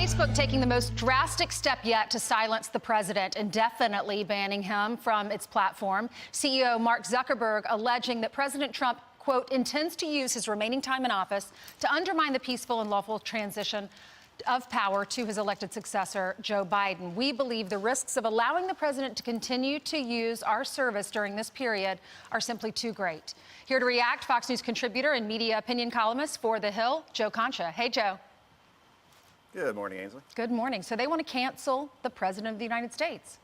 Facebook taking the most drastic step yet to silence the president, indefinitely banning him from its platform. CEO Mark Zuckerberg alleging that President Trump, quote, intends to use his remaining time in office to undermine the peaceful and lawful transition of power to his elected successor, Joe Biden. We believe the risks of allowing the president to continue to use our service during this period are simply too great. Here to react, Fox News contributor and media opinion columnist for The Hill, Joe Concha. Hey, Joe. Good morning, Ainsley. Good morning. So they want to cancel the president of the United States.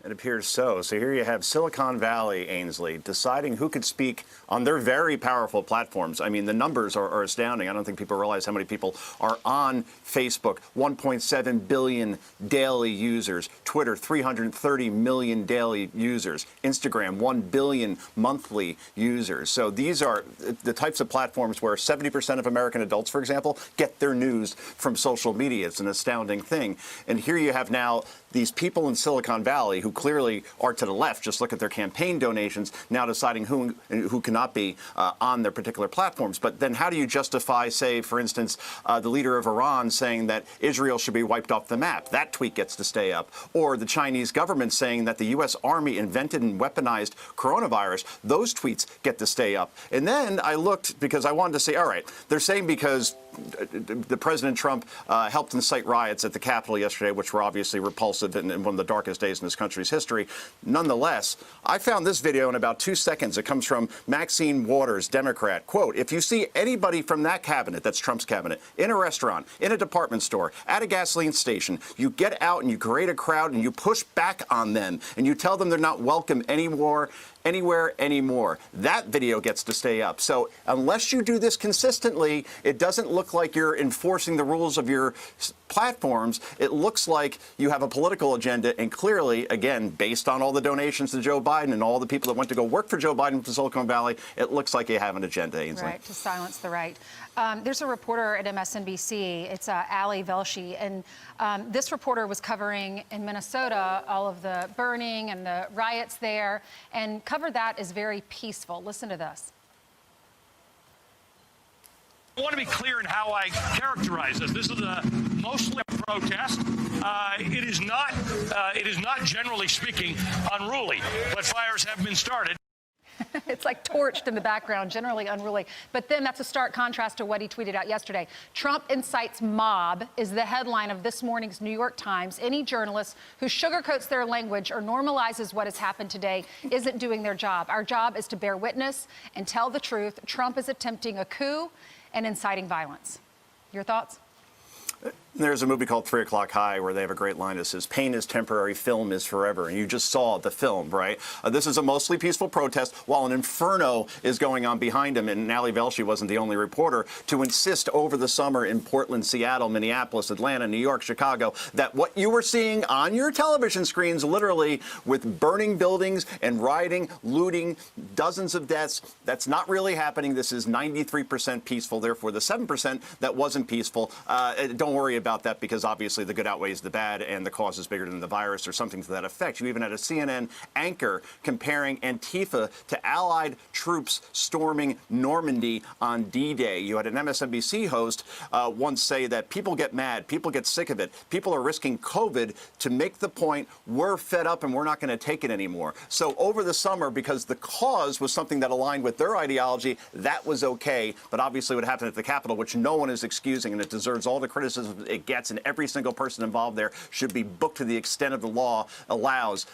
It appears so. So here you have Silicon Valley, Ainsley, deciding who could speak on their very powerful platforms. I mean, the numbers are astounding. I don't think people realize how many people are on Facebook. 1.7 billion daily users. Twitter, 330 million daily users. Instagram, 1 billion monthly users. So these are the types of platforms where 70% of American adults, for example, get their news from social media. It's an astounding thing. And here you have now these people in Silicon Valley who clearly are to the left, just look at their campaign donations, now deciding who cannot be on their particular platforms. But then how do you justify, say, for instance, the leader of Iran saying that Israel should be wiped off the map? That tweet gets to stay up. Or the Chinese government saying that the U.S. Army invented and weaponized coronavirus. Those tweets get to stay up. And then I looked because I wanted to say, all right, they're saying because the President Trump helped incite riots at the Capitol yesterday, which were obviously repulsive and one of the darkest days in this country's history. Nonetheless, I found this video in about 2 seconds. It comes from Maxine Waters, Democrat. Quote, if you see anybody from that cabinet, that's Trump's cabinet, in a restaurant, in a department store, at a gasoline station, you get out and you create a crowd and you push back on them and you tell them they're not welcome anymore, anywhere anymore. That video gets to stay up. So unless you do this consistently, it doesn't look like you're enforcing the rules of your platforms. It looks like you have a political agenda, and clearly, again, based on all the donations to Joe Biden and all the people that went to go work for Joe Biden from Silicon Valley, it looks like you have an agenda, Ainsley. Right, to silence the right. There's a reporter at MSNBC, it's Ali Velshi, and this reporter was covering in Minnesota all of the burning and the riots there, and covered that as very peaceful. Listen to this. I want to be clear in how I characterize this. This is mostly a protest. It is not, generally speaking, unruly, but fires have been started. It's like torched in the background, generally unruly. But then that's a stark contrast to what he tweeted out yesterday. Trump incites mob is the headline of this morning's New York Times. Any journalist who sugarcoats their language or normalizes what has happened today isn't doing their job. Our job is to bear witness and tell the truth. Trump is attempting a coup and inciting violence. Your thoughts? There's a movie called 3 O'Clock High where they have a great line that says, pain is temporary, film is forever. And you just saw the film, right? This is a mostly peaceful protest while an inferno is going on behind him. And Ali Velshi wasn't the only reporter to insist over the summer in Portland, Seattle, Minneapolis, Atlanta, New York, Chicago, that what you were seeing on your television screens, literally with burning buildings and rioting, looting, dozens of deaths, that's not really happening. This is 93% peaceful. Therefore, the 7% that wasn't peaceful, don't worry about that, because obviously the good outweighs the bad and the cause is bigger than the virus or something to that effect. You even had a CNN anchor comparing Antifa to Allied troops storming Normandy on D-Day. You had an MSNBC host once say that people get mad, people get sick of it, people are risking COVID to make the point, we're fed up and we're not going to take it anymore. So over the summer, because the cause was something that aligned with their ideology, that was okay. But obviously what happened at the Capitol, which no one is excusing, and it deserves all the criticism it gets, and every single person involved there should be booked to the extent of the law allows.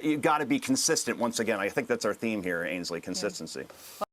You've got to be consistent once again. I think that's our theme here, Ainsley, consistency. Yeah.